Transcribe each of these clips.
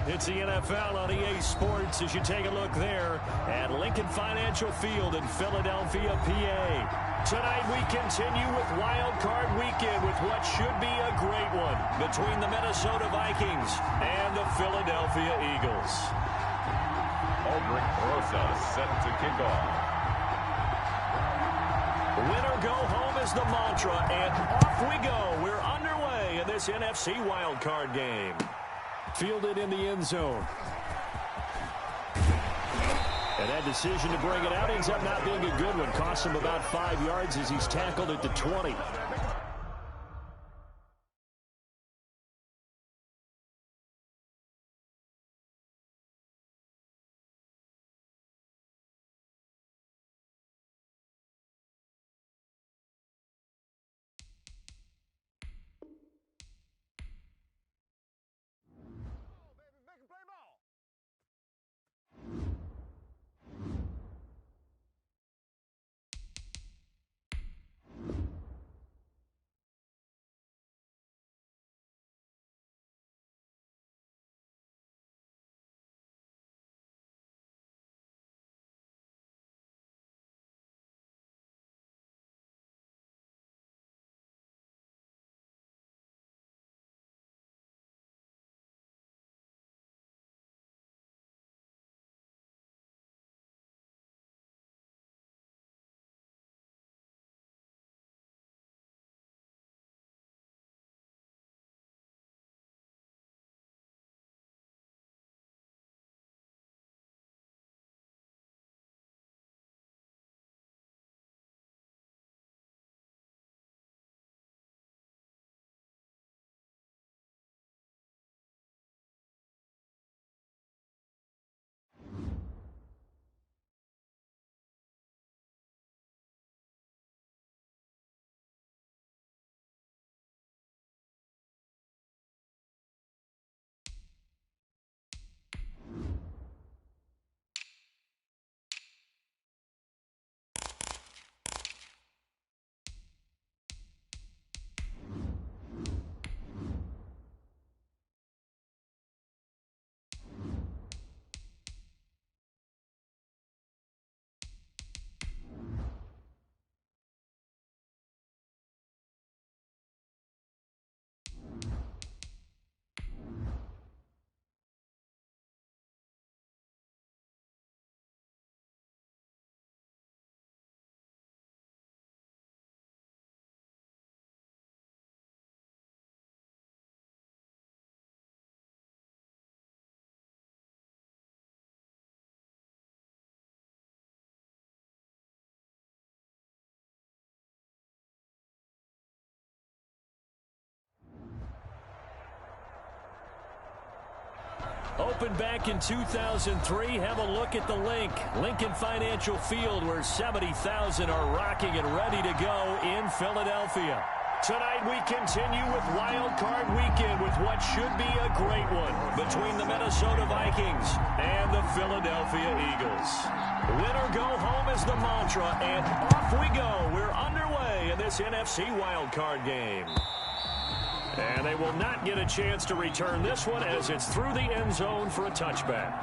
It's the NFL on EA Sports as you take a look there at Lincoln Financial Field in Philadelphia, PA. Tonight we continue with Wild Card Weekend with what should be a great one between the Minnesota Vikings and the Philadelphia Eagles. Aldrich Rosa set to kick off. Win or go home is the mantra, and off we go. We're underway in this NFC Wild Card game. Fielded in the end zone. And that decision to bring it out ends up not being a good one. Costs him about 5 yards as he's tackled at the 20. Opened back in 2003. Have a look at the link. Lincoln Financial Field, where 70,000 are rocking and ready to go in Philadelphia. Tonight we continue with Wild Card Weekend with what should be a great one between the Minnesota Vikings and the Philadelphia Eagles. Win or go home is the mantra, and off we go. We're underway in this NFC Wild Card game. And they will not get a chance to return this one as it's through the end zone for a touchback.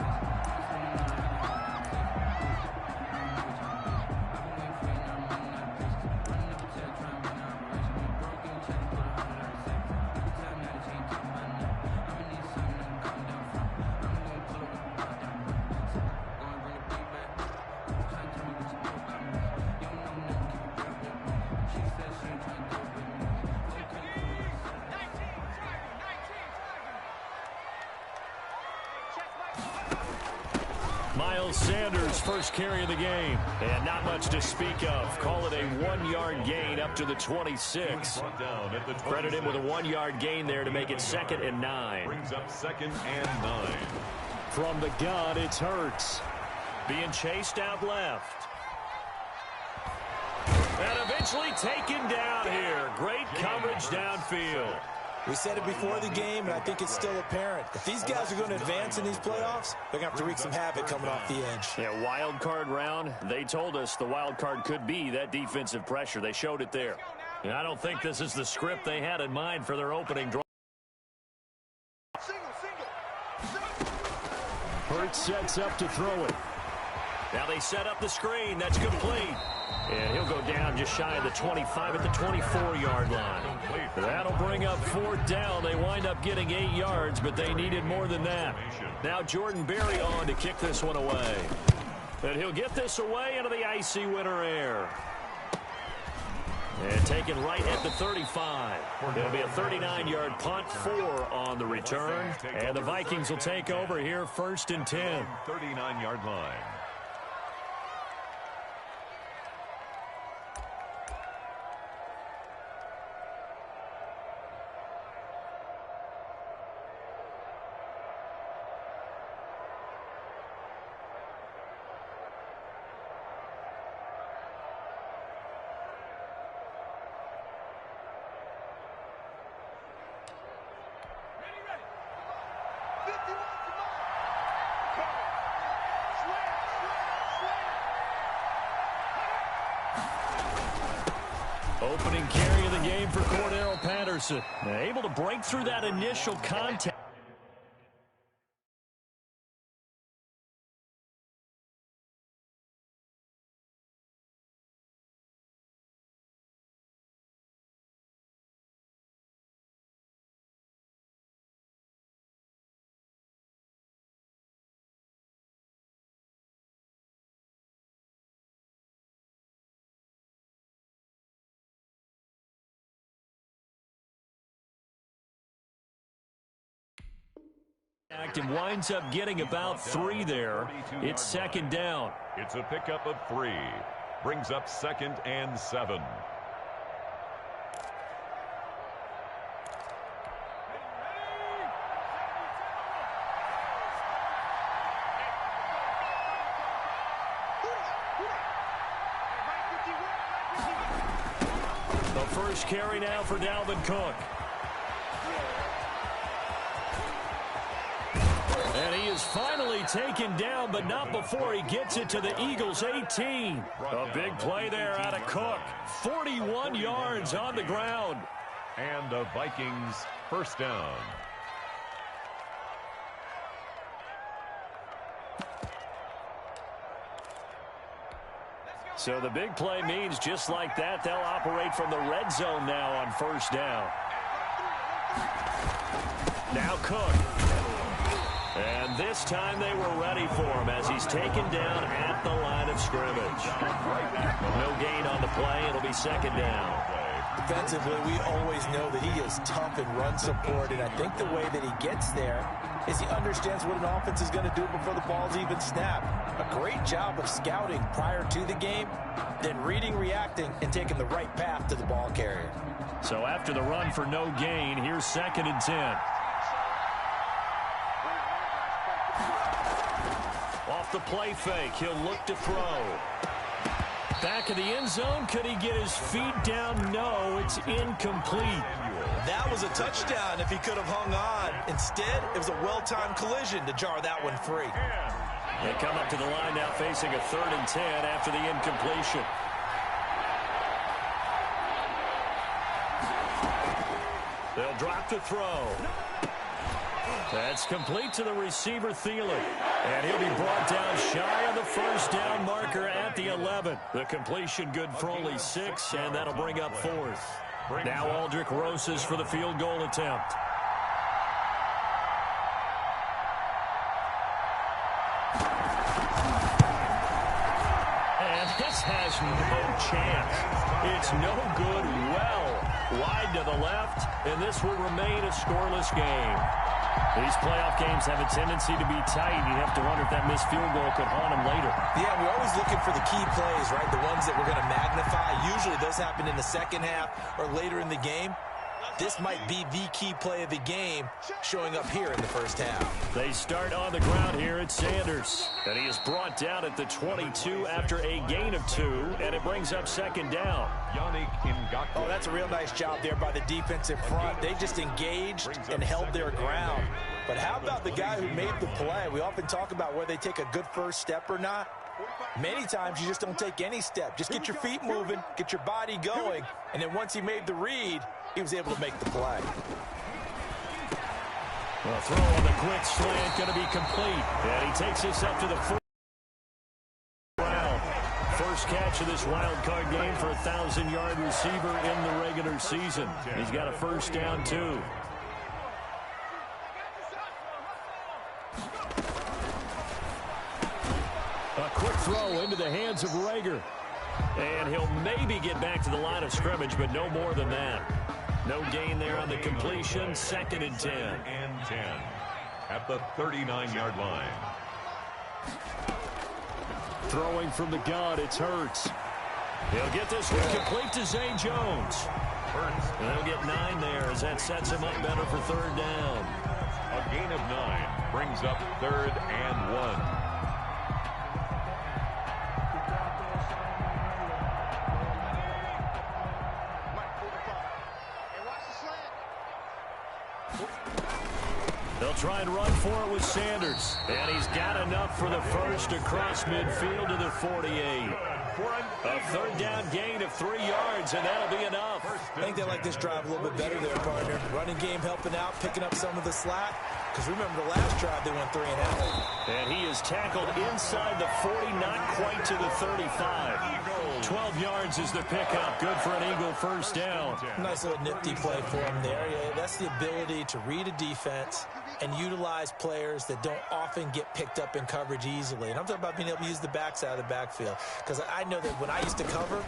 Sanders' first carry of the game, and not much to speak of. Call it a 1-yard gain up to the 26. Credit him with a 1-yard gain there to make it 2nd and 9. Brings up 2nd and 9. From the gun, it's Hurts. Being chased out left. And eventually taken down here. Great coverage downfield. We said it before the game, and I think it's still apparent. If these guys are going to advance in these playoffs, they're going to have to wreak some havoc coming off the edge. Yeah, wild card round. They told us the wild card could be that defensive pressure. They showed it there. And I don't think this is the script they had in mind for their opening drive. Single. Hurts sets up to throw it. Now they set up the screen. That's complete. And he'll go down just shy of the 25 at the 24-yard line. That'll bring up 4th down. They wind up getting 8 yards, but they needed more than that. Now Jordan Berry on to kick this one away. And he'll get this away into the icy winter air. And taken right at the 35. It'll be a 39-yard punt, 4 on the return. And the Vikings will take over here 1st and 10. 39-yard line. Opening carry of the game for Cordell Patterson. Able to break through that initial contact. And winds up getting about 3 there. It's 2nd down. It's a pickup of 3. Brings up 2nd and 7. The first carry now for Dalvin Cook. And he is finally taken down, but not before he gets it to the Eagles' 18. A big play there out of Cook. 41 yards on the ground. And the Vikings 1st down. So the big play means just like that, they'll operate from the red zone now on 1st down. Now Cook. And this time they were ready for him as he's taken down at the line of scrimmage. No gain on the play. It'll be 2nd down. Defensively, we always know that he is tough in run support, and I think the way that he gets there is he understands what an offense is going to do before the ball's even snapped. A great job of scouting prior to the game, then reading, reacting, and taking the right path to the ball carrier. So after the run for no gain, here's 2nd and 10. Off the play fake, he'll look to throw. Back of the end zone, could he get his feet down? No, it's incomplete. That was a touchdown if he could have hung on. Instead, it was a well-timed collision to jar that one free. They come up to the line now facing a 3rd and 10 after the incompletion. They'll drop to throw. That's complete to the receiver, Thielen. And he'll be brought down shy of the 1st down marker at the 11. The completion good for only 6, and that'll bring up 4th. Now Aldrick Rosas for the field goal attempt. And this has no chance. It's no good, well wide to the left, and this will remain a scoreless game. These playoff games have a tendency to be tight. You have to wonder if that missed field goal could haunt them later. Yeah, we're always looking for the key plays, right? The ones that we're going to magnify. Usually those happen in the 2nd half or later in the game. This might be the key play of the game showing up here in the 1st half. They start on the ground here at Sanders. And he is brought down at the 22 after a gain of 2, and it brings up 2nd down. Oh, that's a real nice job there by the defensive front. They just engaged and held their ground. But how about the guy who made the play? We often talk about whether they take a good first step or not. Many times you just don't take any step. Just get your feet moving, get your body going, and then once he made the read, he was able to make the play. The throw on the quick slant going to be complete. And he takes this up to the fourth round. First catch of this wild card game for a 1,000-yard receiver in the regular season. He's got a first down, too. A quick throw into the hands of Rager. And he'll maybe get back to the line of scrimmage, but no more than that. No gain there on the completion. 2nd and 10. And 10 at the 39-yard line. Throwing from the gun, it's Hurts. He'll get this one complete to Zay Jones. Hurts. And he'll get 9 there as that sets him up better for 3rd down. A gain of 9 brings up 3rd and 1. They'll try and run for it with Sanders. And he's got enough for the first across midfield to the 48. A 3rd down gain of 3 yards, and that'll be enough. I think they like this drive a little bit better there, partner. Running game helping out, picking up some of the slack. Because remember the last drive, they went 3.5. And he is tackled inside the 40, not quite to the 35. 12 yards is the pickup. Good for an Eagle first down. Nice little nifty play for him there. Yeah, that's the ability to read a defense and utilize players that don't often get picked up in coverage easily. And I'm talking about being able to use the backside of the backfield. Because I know that when I used to cover,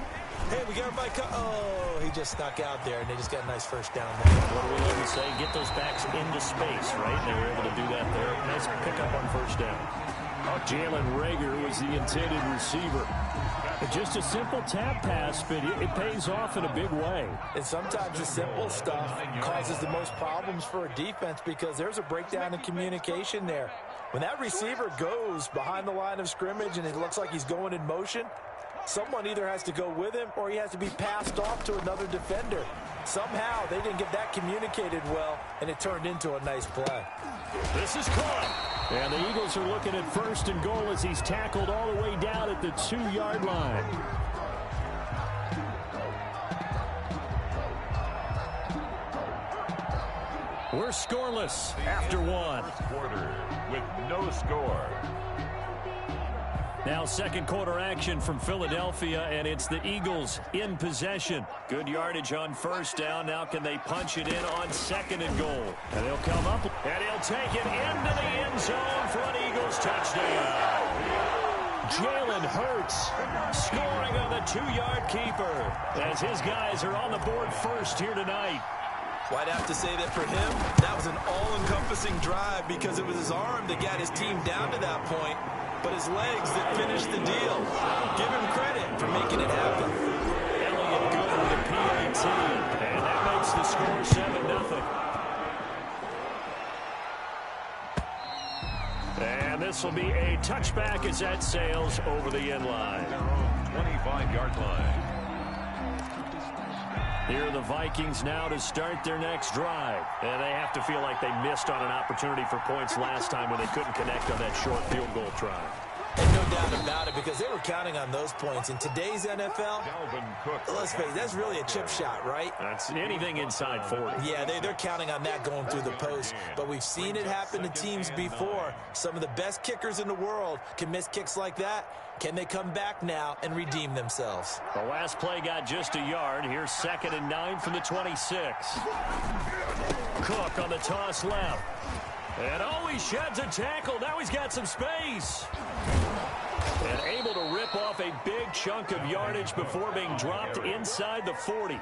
hey, we got everybody oh, he just snuck out there, and they just got a nice first down there. What do we like to say? Get those backs into space, right? They were able to do that there. Nice pickup on first down. Jalen Rager was the intended receiver. Just a simple tap pass, but it pays off in a big way. And sometimes the simple stuff causes the most problems for a defense because there's a breakdown in communication there. When that receiver goes behind the line of scrimmage and it looks like he's going in motion, someone either has to go with him or he has to be passed off to another defender. Somehow they didn't get that communicated well, and it turned into a nice play. This is caught. And the Eagles are looking at 1st and goal as he's tackled all the way down at the 2-yard line. We're scoreless after 1. First quarter with no score. Now 2nd quarter action from Philadelphia, and it's the Eagles in possession. Good yardage on first down. Now can they punch it in on 2nd and goal? And they'll come up, and he'll take it into the end zone for an Eagles touchdown. Jalen Hurts scoring on the 2-yard keeper as his guys are on the board first here tonight. Well, I'd have to say that for him, that was an all-encompassing drive because it was his arm that got his team down to that point, but his legs that finished the deal. Give him credit for making it happen. Elliott good with the PAT, and that makes the score 7-0. And this will be a touchback as that sails over the end line. Their own 25-yard line. Here are the Vikings now to start their next drive. And they have to feel like they missed on an opportunity for points last time when they couldn't connect on that short field goal try. And no doubt about it, because they were counting on those points. In today's NFL, let's face it, that's really a chip shot, right? That's anything inside 40. Yeah, they're counting on that going through the post. But we've seen it happen to teams before. Some of the best kickers in the world can miss kicks like that. Can they come back now and redeem themselves? The last play got just a yard. Here's 2nd and 9 from the 26. Cook on the toss left. And he sheds a tackle. Now he's got some space. And able to rip off a big chunk of yardage before being dropped inside the 40.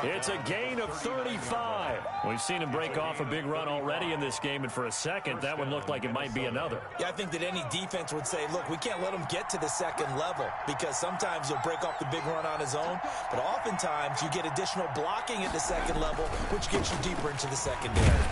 It's a gain of 35. We've seen him break off a big run already in this game, and for a second, that one looked like it might be another. Yeah, I think that any defense would say, look, we can't let him get to the 2nd level, because sometimes he'll break off the big run on his own, but oftentimes you get additional blocking at the 2nd level, which gets you deeper into the secondary.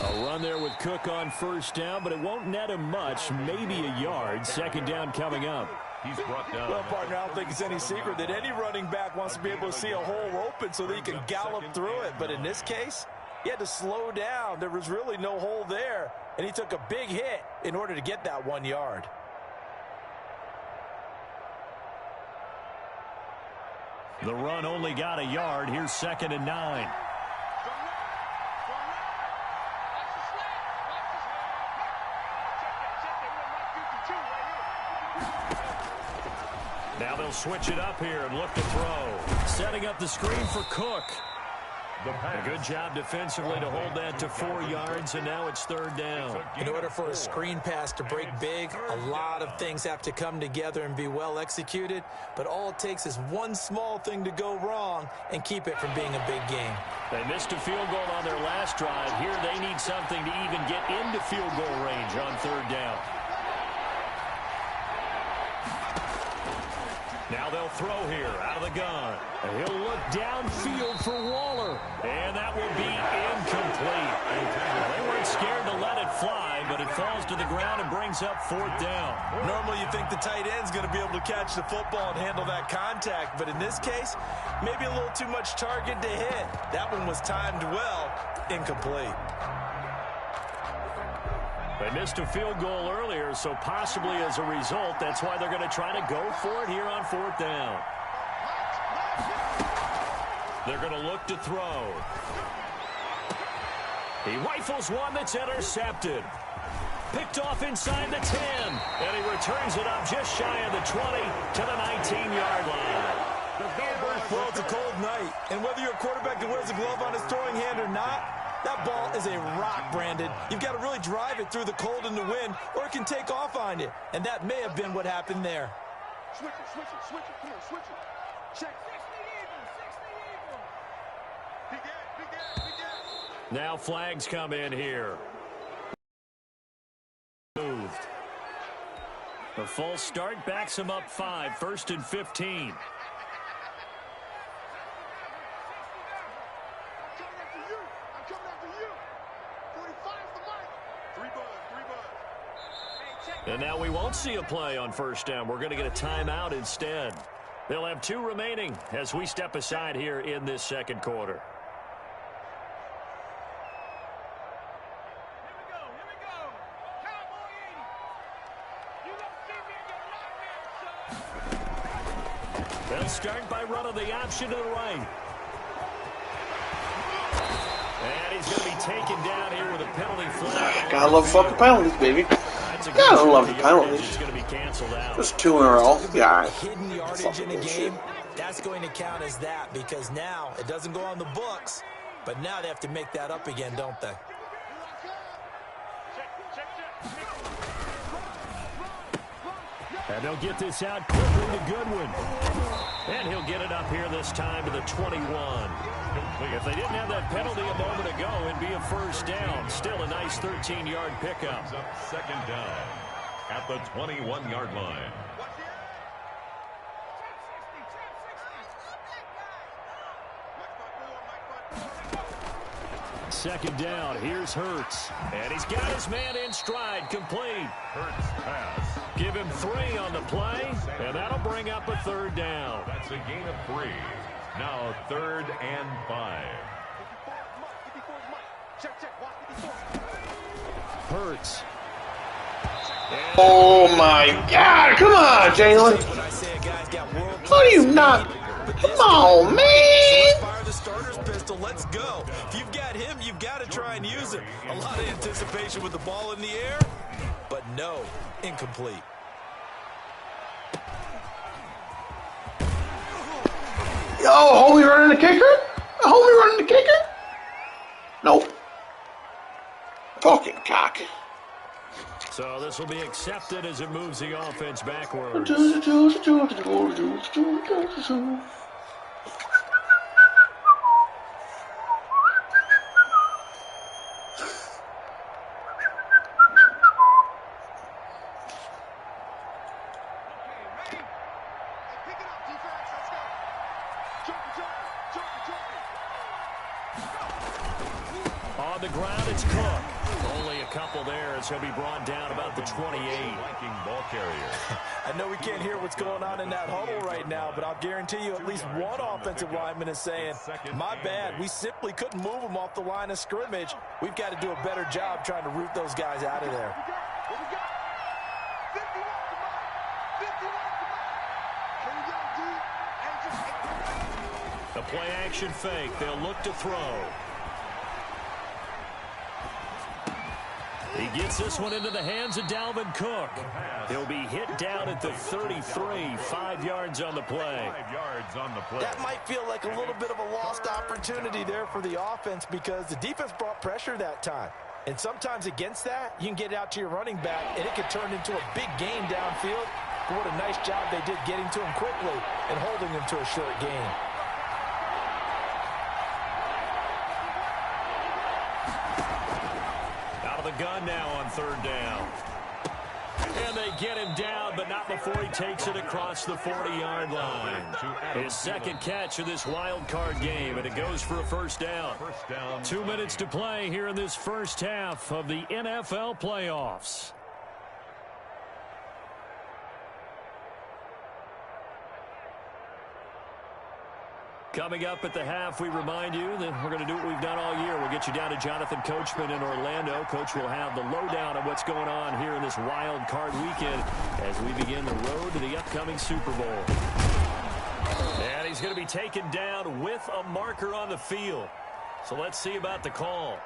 A run there with Cook on first down, but it won't net him much, maybe a yard. 2nd down coming up. He's brought down. Well, partner, I don't think it's any secret that any running back wants to be able to see a hole open so that he can gallop through it. But in this case, he had to slow down. There was really no hole there, and he took a big hit in order to get that 1 yard. The run only got a yard. Here's 2nd and 9. Now they'll switch it up here and look to throw. Setting up the screen for Cook. A good job defensively to hold that to 4 yards, and now it's 3rd down. In order for a screen pass to break big, a lot of things have to come together and be well executed, but all it takes is one small thing to go wrong and keep it from being a big game. They missed a field goal on their last drive. Here they need something to even get into field goal range on 3rd down. Now they'll throw here out of the gun. And he'll look downfield for Waller. And that will be incomplete. They weren't scared to let it fly, but it falls to the ground and brings up 4th down. Normally you think the tight end's going to be able to catch the football and handle that contact, but in this case, maybe a little too much target to hit. That one was timed well, incomplete. They missed a field goal earlier, so possibly as a result, that's why they're going to try to go for it here on 4th down. They're going to look to throw. He rifles one that's intercepted. Picked off inside the 10, and he returns it up just shy of the 20 to the 19-yard line. Well, it's a cold night, and whether you're a quarterback that wears a glove on his throwing hand or not, that ball is a rock, Brandon. You've got to really drive it through the cold and the wind, or it can take off on you. And that may have been what happened there. Switch it, switch it, switch it. Come on, switch it. Check. 60 even. Now flags come in here. Moved. The false start backs him up 5, 1st and 15. And now we won't see a play on 1st down. We're going to get a timeout instead. They'll have 2 remaining as we step aside here in this 2nd quarter. Here we go. Cowboy 80. You gonna see me and get locked in, son. They'll start by running the option to the right. And he's going to be taken down here with a penalty flag. Gotta love fucking penalties, baby. Gotta love the penalties. Just 2 in a row. Yeah. Hidden yardage in a game, that's going to count as that, because now it doesn't go on the books, but now they have to make that up again, don't they? And they'll get this out quickly to Goodwin. And he'll get it up here this time to the 21. If they didn't have that penalty a moment ago, it'd be a 1st down. Still a nice 13-yard pickup. 2nd down at the 21-yard line. Second down, here's Hurts. And he's got his man in stride, complete. Hurts pass. Give him 3 on the play, and that'll bring up a 3rd down. That's a gain of 3. Now 3rd and 5. Hurts. Oh my God! Come on, Jalen. How do you not? Come on, man. Fire the starter's pistol. Let's go. If you've got him, you've got to try and use it. A lot of anticipation with the ball in the air, but no, incomplete. Yo, homie running the kicker? Homie running the kicker? Nope. Fucking cock. So this will be accepted as it moves the offense backwards. On the ground, it's Cook. Only a couple there as he'll be brought down about the 28. Viking ball carrier. I know we can't hear what's going on in that huddle right now, but I'll guarantee you at least one offensive lineman is saying, my bad, we simply couldn't move them off the line of scrimmage. We've got to do a better job trying to root those guys out of there. The play action fake. They'll look to throw. He Gets this one into the hands of Dalvin Cook. He'll be hit down at the 33, 5 yards on the play. 5 yards on the play. That might feel like a little bit of a lost opportunity there for the offense because the defense brought pressure that time. And sometimes against that, you can get it out to your running back, and it could turn into a big gain downfield. But what a nice job they did getting to him quickly and holding him to a short gain. Out of the gun now on 3rd down. And they get him down, but not before he takes it across the 40-yard line. His second catch of this wild card game, and it goes for a first down. 2 minutes to play here in this first half of the NFL playoffs. Coming up at the half, we remind you that we're going to do what we've done all year. We'll get you down to Jonathan Coachman in Orlando. Coach will have the lowdown of what's going on here in this wild card weekend as we begin the road to the upcoming Super Bowl. And he's going to be taken down with a marker on the field. So let's see about the call.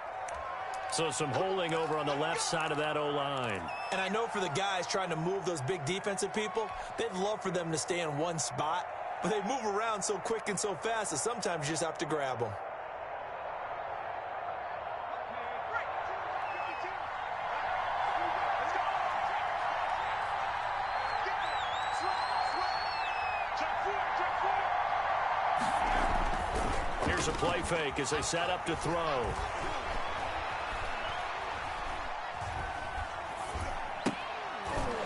So some holding over on the left side of that O-line. And I know for the guys trying to move those big defensive people, they'd love for them to stay in one spot. But they move around so quick and so fast that sometimes you just have to grab them. Here's a play fake as they set up to throw.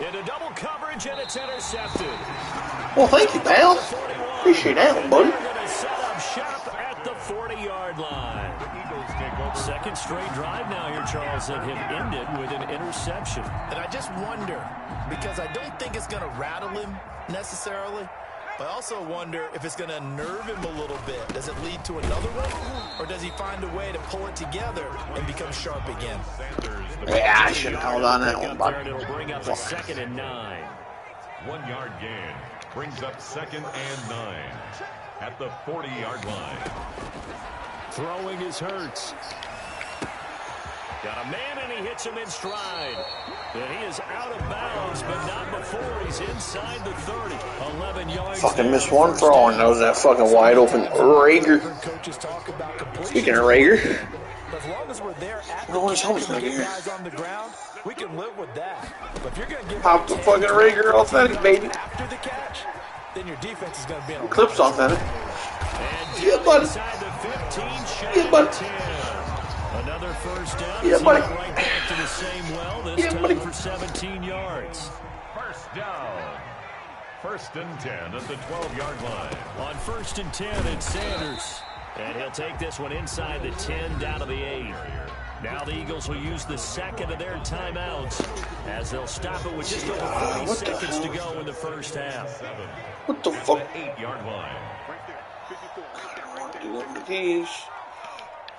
Into double coverage, and it's intercepted. Well, thank you, pal. Appreciate that, buddy. They're going to set up shop at the 40-yard line. Second straight drive now here, Charles, that have ended with an interception. And I just wonder, because I don't think it's going to rattle him necessarily, but I also wonder if it's going to nerve him a little bit. Does it lead to another one, or does he find a way to pull it together and become sharp again? Yeah, I should have held on that one, bud. It'll bring up a 2nd and 9. 1 yard gain brings up 2nd and 9 at the 40-yard line. Throwing is Hurts. Got a man, and he hits him in stride. And he is out of bounds, but not before he's inside the 30. 11 yards. Fucking missed one throw, and that was that fucking wide open Rager. Speaking of Rager. As long as we're there at the catch and get guys on the ground, we can live with that. But if you're going to give Pop the fucking Rager authentic, baby. after the catch, then your defense is going to be in a Clips authentic. Yeah, buddy. Yeah, buddy. Another first down. Yeah, buddy. Right back to the same well. This time for 17 yards. First down. 1st and 10 at the 12-yard line. On 1st and 10, it's Sanders. And he'll take this one inside the 10 down to the 8. Now the Eagles will use the 2nd of their timeouts as they'll stop it with just over 40 seconds to go in the first half. What the fuck? 8-yard line. Do one of these.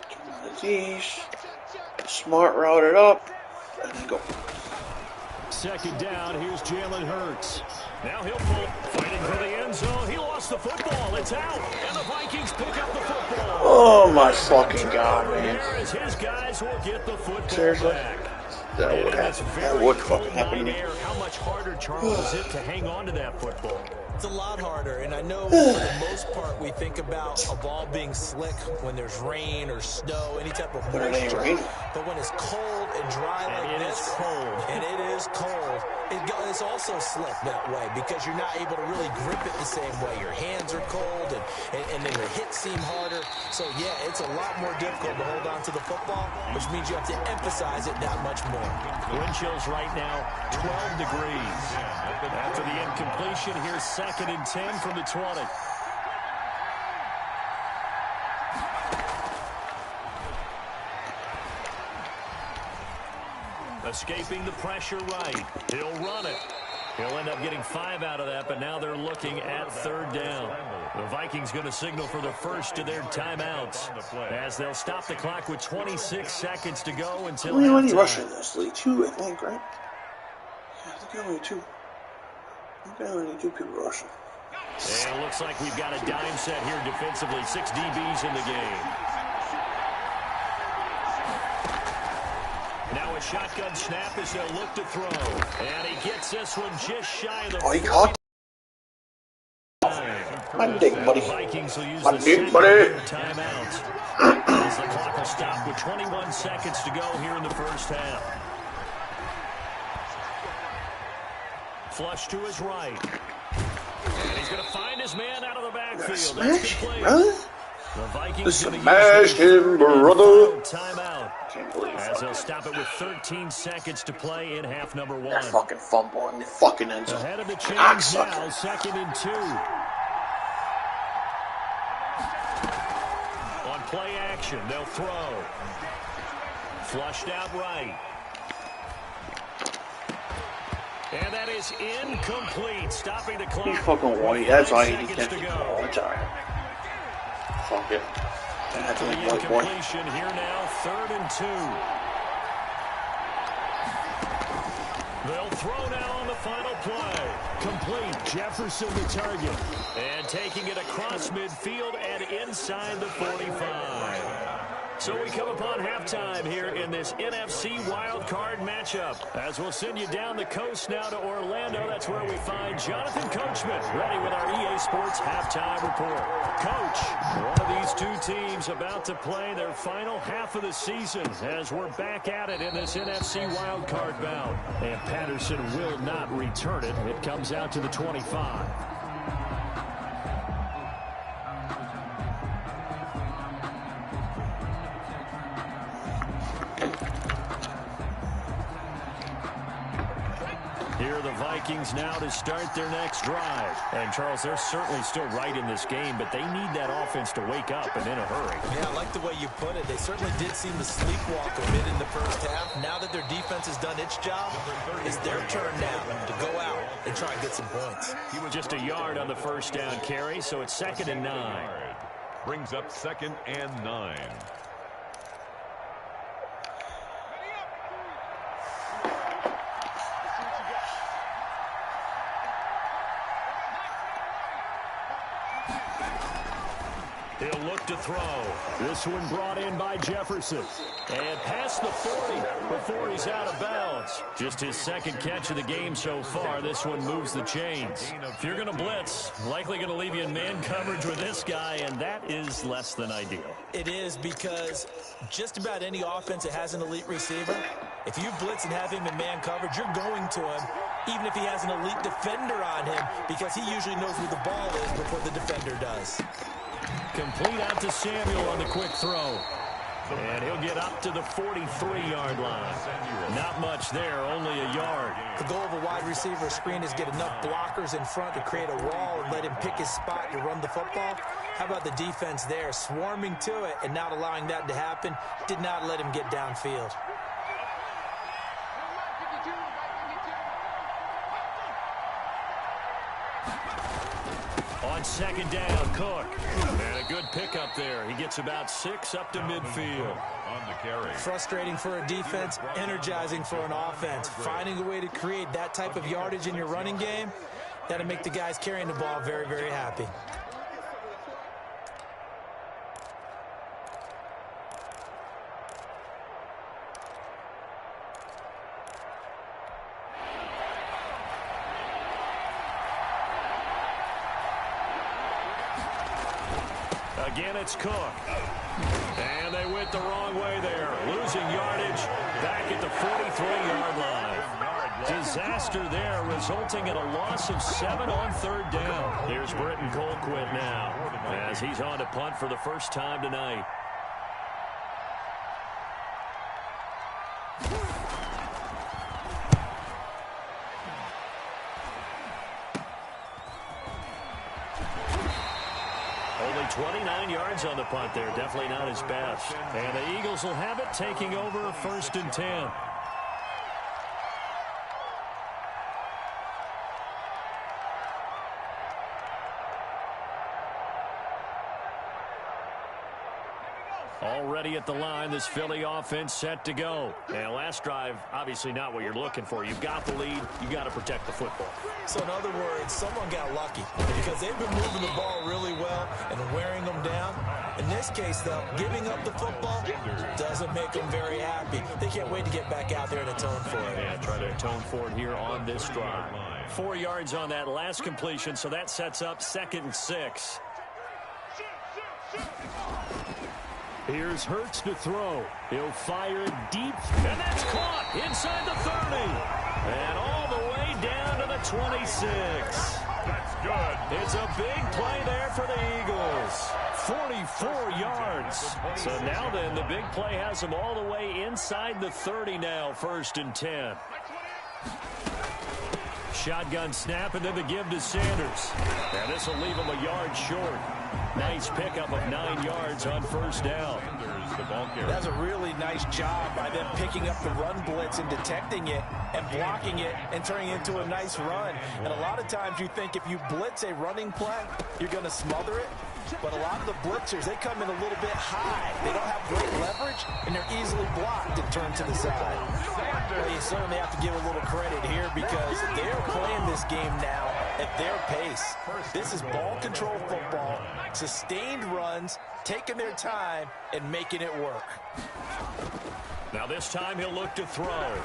Do one of these. Smart route it up. And then go. 2nd down, here's Jalen Hurts. Now he'll pull, fighting for the end zone. He lost the football. It's out, and the Vikings pick up the football. Oh my fucking god, man. As his guys will get the football Seriously? back. That would happen. That would fucking happen to me. How much harder, Charles, is it to hang on to that football? It's a lot harder, and I know for the most part we think about a ball being slick when there's rain or snow, any type of moisture. But when it's cold and dry like this, and it is cold, it's also slick that way because you're not able to really grip it the same way. Your hands are cold, and then your hits seem harder. So, yeah, it's a lot more difficult to hold on to the football, which means you have to emphasize it that much more. Wind chills right now, 12 degrees. After the incompletion, here's 2nd and 10 from the 20. Escaping the pressure right. He'll run it. He'll end up getting 5 out of that, but now they're looking at 3rd down. The Vikings going to signal for the first of their timeouts as they'll stop the clock with 26 seconds to go until halftime. How many rushing this league? 2, I think, right? Yeah, I think only 2. I think only 2 people rushing. And it looks like we've got a dime set here defensively. 6 DBs in the game. Now a shotgun snap as they'll look to throw. And he gets this one just shy of the... Oh, he caught. My dick, buddy. Vikings will use My the dick, second buddy. timeout. As the clock will stop with 21 seconds to go here in the first half. Flush to his right. And he's going to find his man out of the backfield. Smash him, brother. The Vikings Smash him, brother. Timeout. As they'll stop it with 13 seconds to play in half number 1. That fucking fumble in the fucking end zone. Ahead of the chains now, 2nd and 2. On play action, they'll throw. Flushed out right. And that is incomplete. Stopping the clock. He's fucking white. That's all he needs to do. Oh, that's all right. Fuck it. That's a white boy. Incompletion here now, 3rd and 2. They'll throw now on the final play. Complete. Jefferson the target. And taking it across midfield and inside the 45. So we come upon halftime here in this NFC wildcard matchup. As we'll send you down the coast now to Orlando. That's where we find Jonathan Coachman ready with our EA Sports halftime report. Coach, one of these two teams about to play their final half of the season as we're back at it in this NFC wildcard bout. And Patterson will not return it. It comes out to the 25. Here are the Vikings now to start their next drive. And, Charles, they're certainly still right in this game, but they need that offense to wake up and in a hurry. Yeah, I like the way you put it. They certainly did seem to sleepwalk a bit in the first half. Now that their defense has done its job, it's their turn now to go out and try and get some points. He was just a yard on the first down carry, so it's 2nd and 9. Brings up 2nd and 9. He'll look to throw. This one brought in by Jefferson. And past the 40 before he's out of bounds. Just his 2nd catch of the game so far. This one moves the chains. If you're going to blitz, likely going to leave you in man coverage with this guy, and that is less than ideal. It is, because just about any offense that has an elite receiver, if you blitz and have him in man coverage, you're going to him, even if he has an elite defender on him, because he usually knows where the ball is before the defender does. Complete out to Samuel on the quick throw. And he'll get up to the 43-yard line. Not much there, only a yard. The goal of a wide receiver screen is get enough blockers in front to create a wall and let him pick his spot to run the football. How about the defense there, swarming to it and not allowing that to happen? Did not let him get downfield. On 2nd down, Cook. And a good pickup there. He gets about 6 up to midfield. On the carry. Frustrating for a defense, energizing for an offense. Finding a way to create that type of yardage in your running game, that'll make the guys carrying the ball very, very happy. Again, it's Cook. And they went the wrong way there. Losing yardage back at the 43-yard line. Disaster there, resulting in a loss of 7 on 3rd down. Here's Britton Colquitt now, as he's on to punt for the first time tonight. Only 29 yards on the punt there. Definitely not his best. And the Eagles will have it, taking over 1st and 10. Already at the line, this Philly offense set to go. And last drive, obviously not what you're looking for. You've got the lead. You've got to protect the football. So in other words, someone got lucky because they've been moving the ball really well and wearing them down. In this case, though, giving up the football doesn't make them very happy. They can't wait to get back out there and atone for it. Yeah, try to atone for it here on this drive. 4 yards on that last completion, so that sets up 2nd and 6. Here's Hurts to throw. He'll fire deep, and that's caught inside the 30. And all the way down to the 26. That's good. It's a big play there for the Eagles. 44 yards. So now then, the big play has them all the way inside the 30 now, 1st and 10. Shotgun snap, and then the give to Sanders. And this will leave him a yard short. Nice pickup of 9 yards on 1st down. That's a really nice job by them picking up the run blitz and detecting it and blocking it and turning it into a nice run. And a lot of times you think if you blitz a running play, you're going to smother it. But a lot of the blitzers, they come in a little bit high. They don't have great leverage, and they're easily blocked and turned to the side. Well, you certainly have to give a little credit here because they're playing this game now at their pace. This is ball control football, sustained runs, taking their time, and making it work. Now this time he'll look to throw.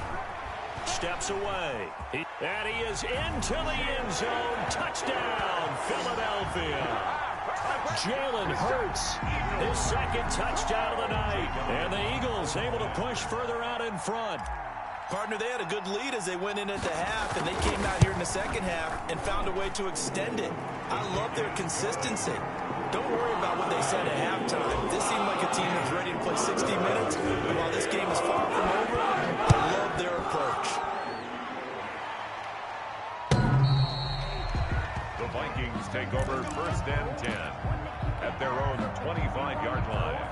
Steps away. And he is into the end zone. Touchdown, Philadelphia. Jalen Hurts, his 2nd touchdown of the night. And the Eagles able to push further out in front. Partner, they had a good lead as they went in at the half, and they came out here in the 2nd half and found a way to extend it. I love their consistency. Don't worry about what they said at halftime. This seemed like a team that's ready to play 60 minutes. And while this game is far from over, I love their approach. The Vikings take over 1st and 10 at their own 25-yard line.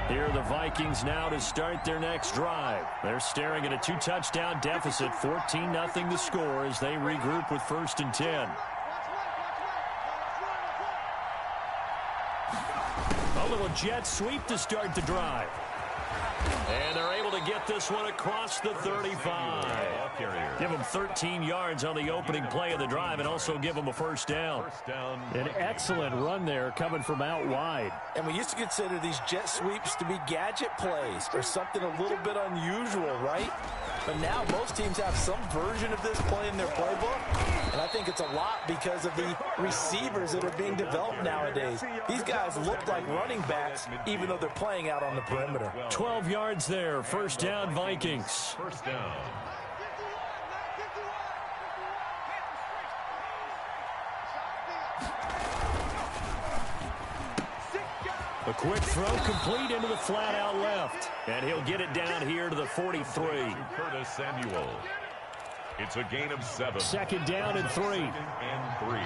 Here are the Vikings now to start their next drive. They're staring at a 2-touchdown deficit, 14-0 the score as they regroup with 1st and 10. A little jet sweep to start the drive. And they're able to get this one across the 35. Give them 13 yards on the opening play of the drive and also give them a 1st down. An excellent run there coming from out wide. And we used to consider these jet sweeps to be gadget plays or something a little bit unusual, right? But now most teams have some version of this play in their playbook. And I think it's a lot because of the receivers that are being developed nowadays. These guys look like running backs even though they're playing out on the perimeter. 12 yards there. 1st down, Vikings. 1st down. A quick throw complete into the flat out left. And he'll get it down here to the 43. Curtis Samuel. It's a gain of 7. 2nd down and 3. 2nd and 3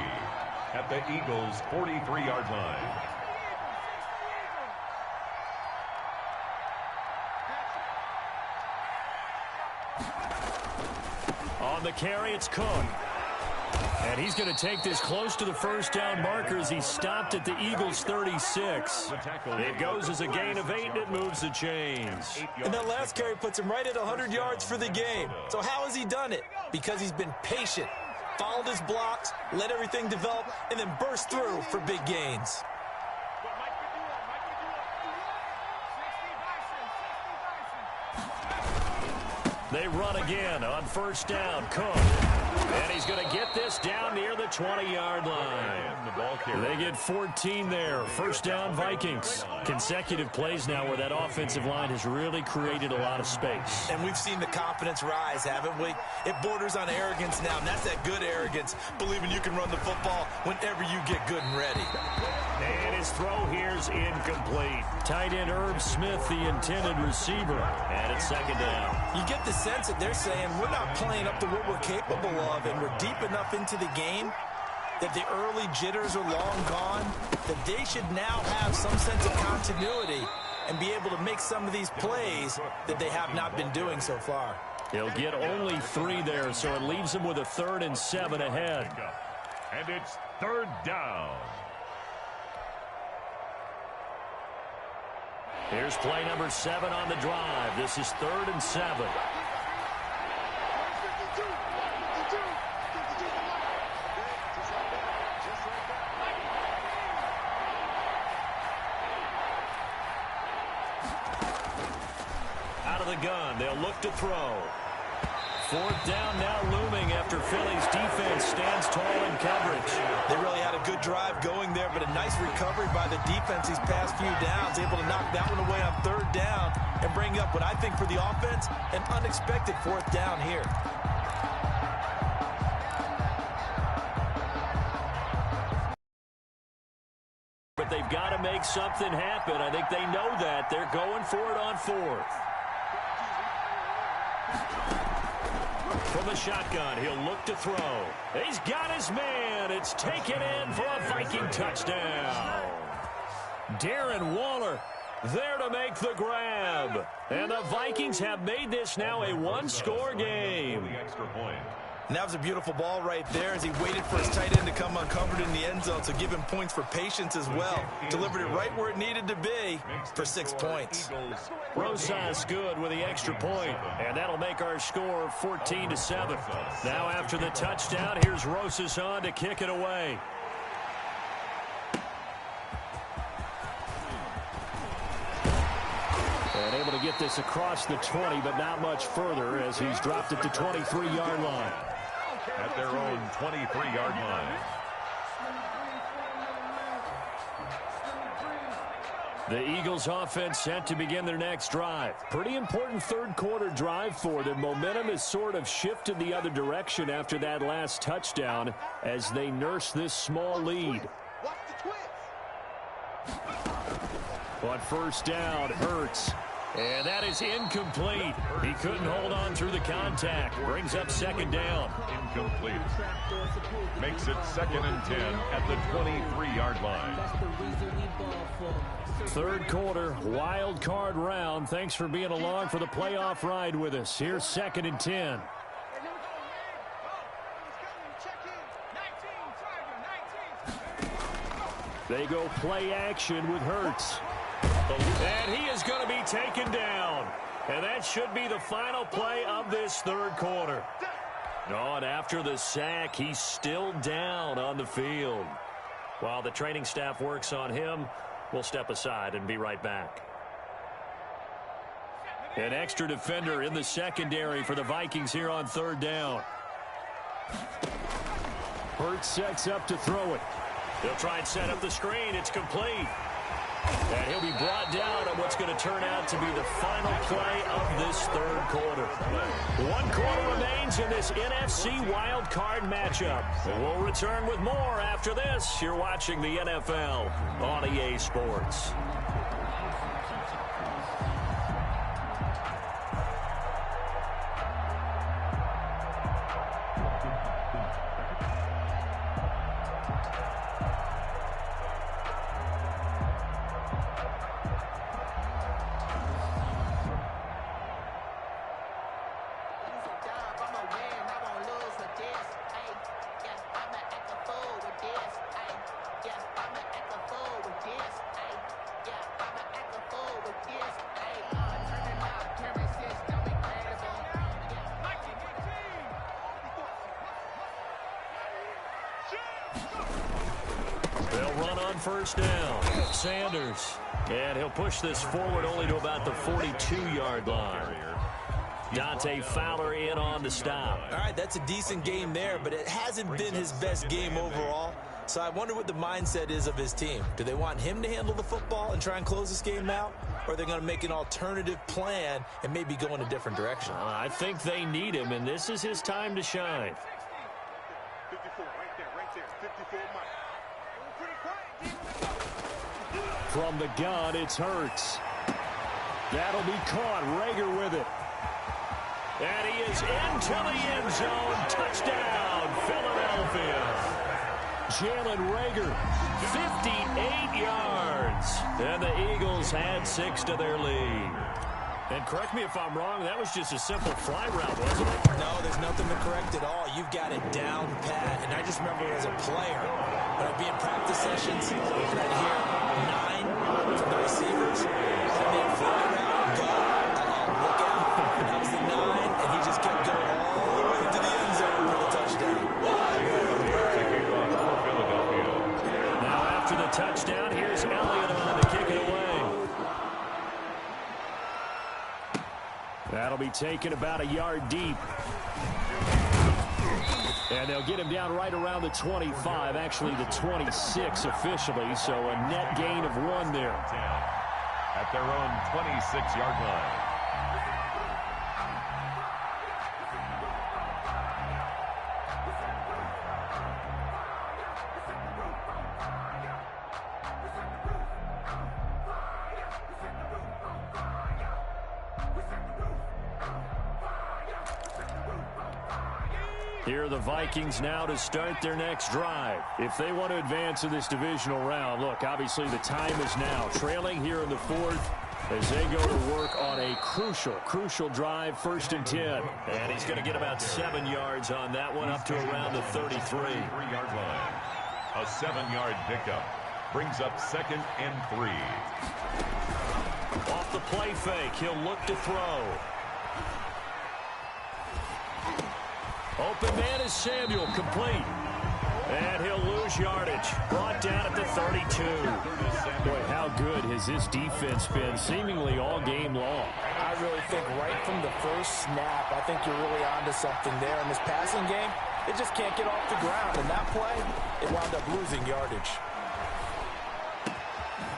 at the Eagles' 43-yard line. On the carry, it's Cook. And he's going to take this close to the 1st down marker as he stopped at the Eagles' 36. It goes as a gain of 8, and it moves the chains. And that last carry puts him right at 100 yards for the game. So how has he done it? Because he's been patient, followed his blocks, let everything develop, and then burst through for big gains. They run again on 1st down. Cook. And he's going to get this down near the 20-yard line. They get 14 there. 1st down, Vikings. Consecutive plays now where that offensive line has really created a lot of space. And we've seen the confidence rise, haven't we? It borders on arrogance now, and that's that good arrogance, believing you can run the football whenever you get good and ready. And his throw here's incomplete. Tight end Irv Smith, the intended receiver. And it's 2nd down. You get the sense that they're saying we're not playing up to what we're capable of, and we're deep enough into the game that the early jitters are long gone, that they should now have some sense of continuity and be able to make some of these plays that they have not been doing so far. He'll get only 3 there, so it leaves him with a 3rd and 7 ahead. And it's 3rd down. Here's play number 7 on the drive. This is 3rd and 7. Out of the gun, they'll look to throw. 4th down now looming after Philly's defense stands tall in coverage. They really had a good drive going there, but a nice recovery by the defense these past few downs, able to knock that one away on 3rd down and bring up what I think for the offense, an unexpected 4th down here. But they've got to make something happen. I think they know that. They're going for it on 4th. From the shotgun, he'll look to throw. He's got his man. It's taken in for a Viking touchdown. Darren Waller there to make the grab. And the Vikings have made this now a 1-score game. And that was a beautiful ball right there as he waited for his tight end to come uncovered in the end zone, so give him points for patience as well. Delivered it right where it needed to be for 6 points. Rosas good with the extra point, and that'll make our score 14-7. Now after the touchdown, here's Rosas on to kick it away. And able to get this across the 20, but not much further as he's dropped it to 23-yard line. At their own 23-yard line. The Eagles offense set to begin their next drive. Pretty important 3rd quarter drive for them. Momentum has sort of shifted the other direction after that last touchdown as they nurse this small lead. On 1st down, Hurts. And that is incomplete. He couldn't hold on through the contact. Brings up 2nd down. Incomplete. Makes it 2nd and 10 at the 23-yard line. 3rd quarter, wild card round. Thanks for being along for the playoff ride with us. Here's 2nd and 10. They go play action with Hurts. And he is going to be taken down. And that should be the final play of this 3rd quarter. Oh, and after the sack, he's still down on the field. While the training staff works on him, we'll step aside and be right back. An extra defender in the secondary for the Vikings here on 3rd down. Hurts sets up to throw it. They'll try and set up the screen. It's complete. And he'll be brought down on what's going to turn out to be the final play of this 3rd quarter. 1 quarter remains in this NFC wildcard matchup. And we'll return with more after this. You're watching the NFL on EA Sports. They'll run on 1st down. Sanders. And he'll push this forward only to about the 42-yard line. Dante Fowler in on the stop. All right, that's a decent game there, but it hasn't been his best game overall. So I wonder what the mindset is of his team. Do they want him to handle the football and try and close this game out? Or are they going to make an alternative plan and maybe go in a different direction? I think they need him, and this is his time to shine. 54, right there, 54 Mike. From the gun, it's Hurts. That'll be caught. Rager with it. And he is into the end zone. Touchdown, Philadelphia. Jalen Reagor, 58 yards. And the Eagles add 6 to their lead. And correct me if I'm wrong, that was just a simple fly route, wasn't it? No, there's nothing to correct at all. You've got it down pat. And I just remember as a player, when I'd be in practice sessions, and I'd hear 9 from the receivers, and they'd fly route, go, look out. And that was the 9, and he just kept going all the way to the end zone for the touchdown. Now after the touchdown, here's Elliott on to kick it away. That'll be taken about a yard deep. And they'll get him down right around the 25, actually the 26 officially, so a net gain of 1 there. At their own 26-yard line. Here are the Vikings now to start their next drive. If they want to advance in this divisional round, look, obviously the time is now. Trailing here in the 4th as they go to work on a crucial drive, 1st and 10. And he's going to get about 7 yards on that one, up to around the 33. 3-yard line. A 7-yard pickup brings up 2nd and 3. Off the play fake, he'll look to throw. Open man is Samuel, complete. And he'll lose yardage. Brought down at the 32. Boy, how good has this defense been seemingly all game long? I really think right from the first snap, I think you're really onto something there. In this passing game, it just can't get off the ground. And that play, it wound up losing yardage.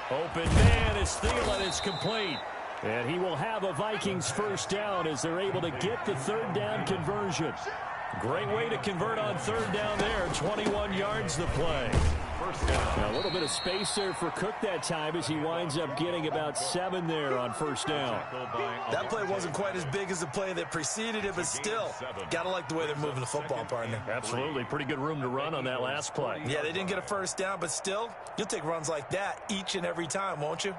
Open man is Thielen. It's complete. And he will have a Vikings 1st down as they're able to get the 3rd down conversion. Great way to convert on 3rd down there. 21 yards the play. Now, a little bit of space there for Cook that time as he winds up getting about 7 there on 1st down. That play wasn't quite as big as the play that preceded it, but still, got to like the way they're moving the football, partner. Absolutely. Pretty good room to run on that last play. Yeah, they didn't get a 1st down, but still, you'll take runs like that each and every time, won't you?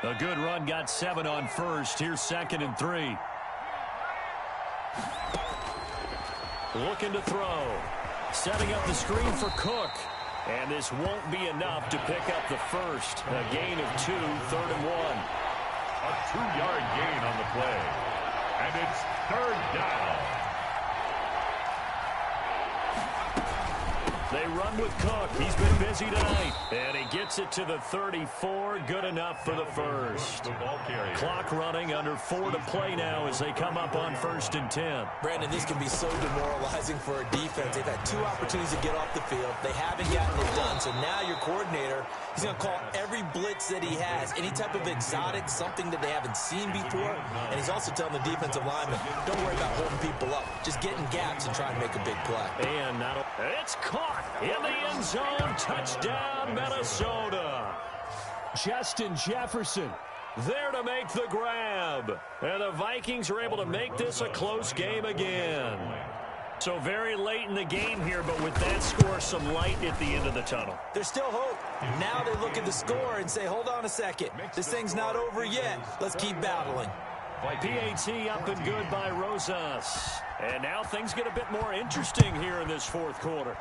A good run, got 7 on 1st. Here's 2nd and 3. Looking to throw. Setting up the screen for Cook. And this won't be enough to pick up the 1st. A gain of 2, 3rd and 1. A 2-yard gain on the play. And it's 3rd down. They run with Cook. He's been busy tonight. And he gets it to the 34. Good enough for the 1st. Clock running, under 4 to play now as they come up on 1st and 10. Brandon, this can be so demoralizing for a defense. They've had 2 opportunities to get off the field. They haven't gotten it done. So now your coordinator, he's going to call every blitz that he has. Any type of exotic, something that they haven't seen before. And he's also telling the defensive lineman, don't worry about holding people up. Just get in gaps and try and make a big play. And it's caught in the end zone. Touchdown, Minnesota. Justin Jefferson there to make the grab. And the Vikings are able to make this a close game again. So very late in the game here, but with that score, some light at the end of the tunnel. There's still hope. Now they look at the score and say, hold on a second. This thing's not over yet. Let's keep battling. PAT up and good by Rosas. And now things get a bit more interesting here in this 4th quarter.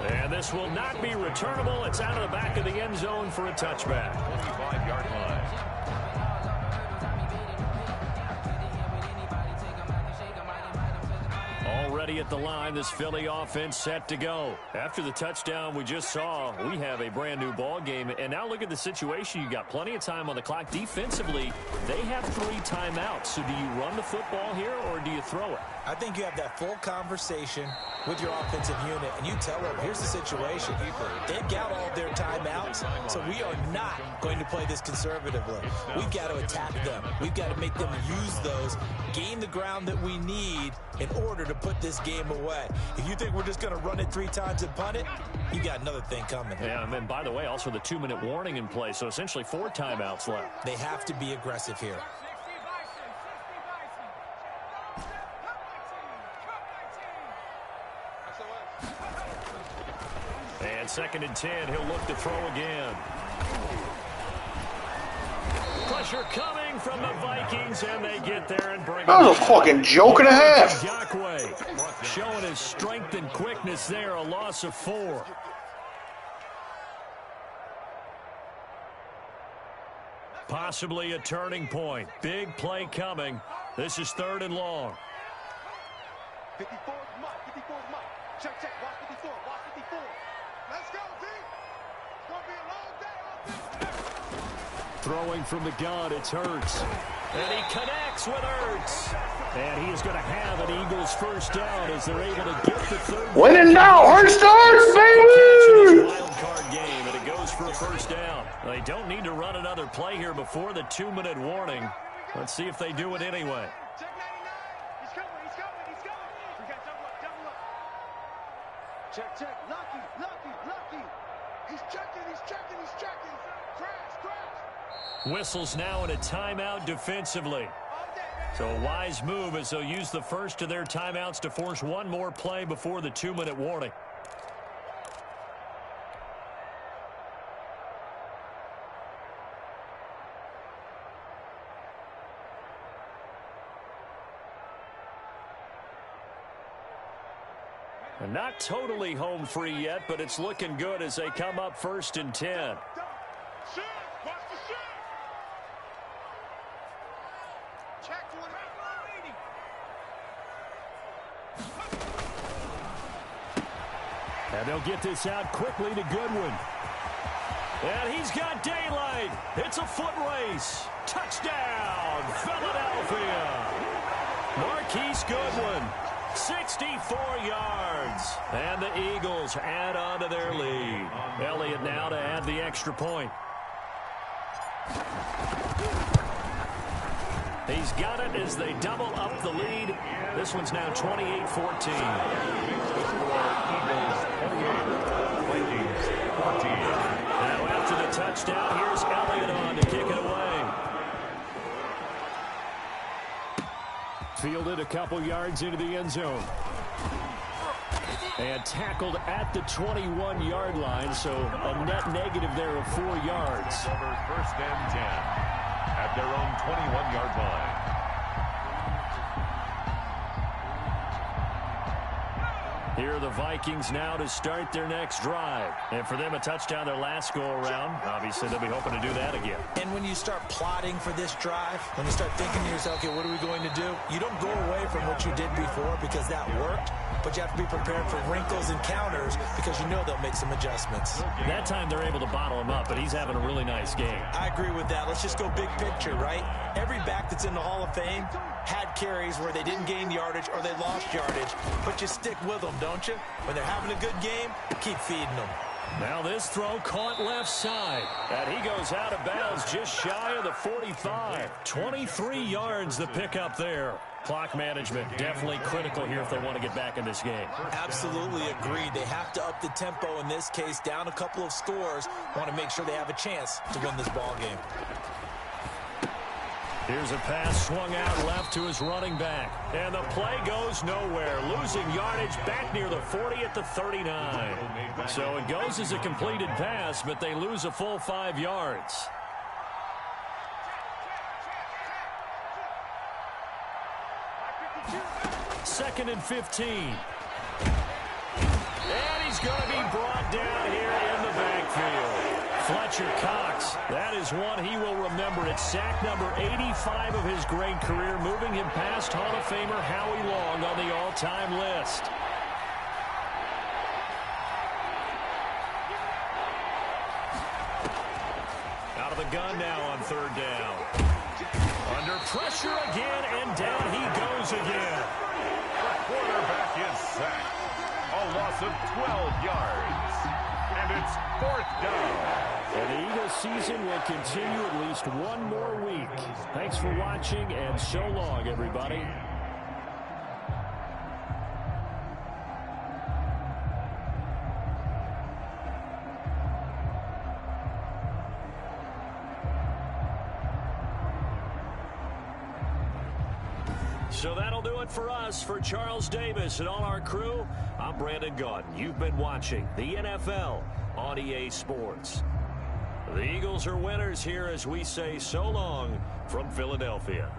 And this will not be returnable. It's out of the back of the end zone for a touchback. 25-yard line. Already at the line, this Philly offense set to go. After the touchdown we just saw, we have a brand new ball game. And now look at the situation. You got plenty of time on the clock. Defensively, they have 3 timeouts. So do you run the football here or do you throw it? I think you have that full conversation with your offensive unit, and you tell them, here's the situation. They've got all their timeouts, so we are not going to play this conservatively. We've got to attack them. We've got to make them use those, gain the ground that we need in order to put this game away. If you think we're just going to run it 3 times and punt it, you got another thing coming. Yeah, and then, by the way, also the 2-minute warning in play, so essentially 4 timeouts left. They have to be aggressive here. And 2nd and 10, he'll look to throw again. Pressure coming from the Vikings, and they get there and bring it. That was a fucking joke and a half. Yakwe showing his strength and quickness there, a loss of 4. Possibly a turning point. Big play coming. This is 3rd and long. 54 Mike. 54 Mike. Check. Watch 54. Watch 54. Let's go, D. It's going to be a long day. Throwing from the gun, it's Hurts. And he connects with Hurts. And he is going to have an Eagles first down as they're able to get the 3rd. When in doubt, Hurts starts, baby! Wild card game, and it goes for a first down. They don't need to run another play here before the 2-minute warning. Let's see if they do it anyway. Check 99. He's coming. We got double up. Check. Lucky. He's checking. Crash. Whistles now in a timeout defensively. So a wise move as they'll use the first of their timeouts to force one more play before the 2-minute warning. And not totally home free yet, but it's looking good as they come up 1st and 10. Shoot. Watch the shoot. Check one. And they'll get this out quickly to Goodwin. And he's got daylight. It's a foot race. Touchdown, Philadelphia. Marquise Goodwin, 64 yards. And the Eagles add on to their lead. Elliott now to add the extra point. He's got it as they double up the lead. This one's now 28-14. Now after the touchdown, here's Elliott on to kick it away. Fielded a couple yards into the end zone. And tackled at the 21-yard line, so a net negative there of 4 yards. 1st and 10 at their own 21-yard line. Here are the Vikings now to start their next drive. And for them, a touchdown their last go-around. Obviously, they'll be hoping to do that again. And when you start plotting for this drive, when you start thinking to yourself, okay, what are we going to do? You don't go away from what you did before because that worked, but you have to be prepared for wrinkles and counters because you know they'll make some adjustments. That time they're able to bottle him up, but he's having a really nice game. I agree with that. Let's just go big picture, right? Every back that's in the Hall of Fame had carries where they didn't gain yardage or they lost yardage, but you stick with them, don't you? When they're having a good game, keep feeding them. Now this throw caught left side. And he goes out of bounds just shy of the 45. 23 yards the pickup there. Clock management definitely critical here if they want to get back in this game. Absolutely agreed. They have to up the tempo in this case, down a couple of scores. Want to make sure they have a chance to win this ball game. Here's a pass swung out left to his running back. And the play goes nowhere. Losing yardage back near the 40 at the 39. So it goes as a completed pass, but they lose a full 5 yards. Second and 15. And he's going to be brought down here in the backfield. Fletcher Cox, that is one he will remember. It's sack number 85 of his great career, moving him past Hall of Famer Howie Long on the all-time list. Out of the gun now on 3rd down. Under pressure again, and down he goes again. The quarterback is sacked. A loss of 12 yards. And it's 4th down. And the Eagles season will continue at least one more week. Thanks for watching, and so long, everybody. So that'll do it for us. For Charles Davis and all our crew, I'm Brandon Gaudin. You've been watching the NFL on EA Sports. The Eagles are winners here as we say so long from Philadelphia.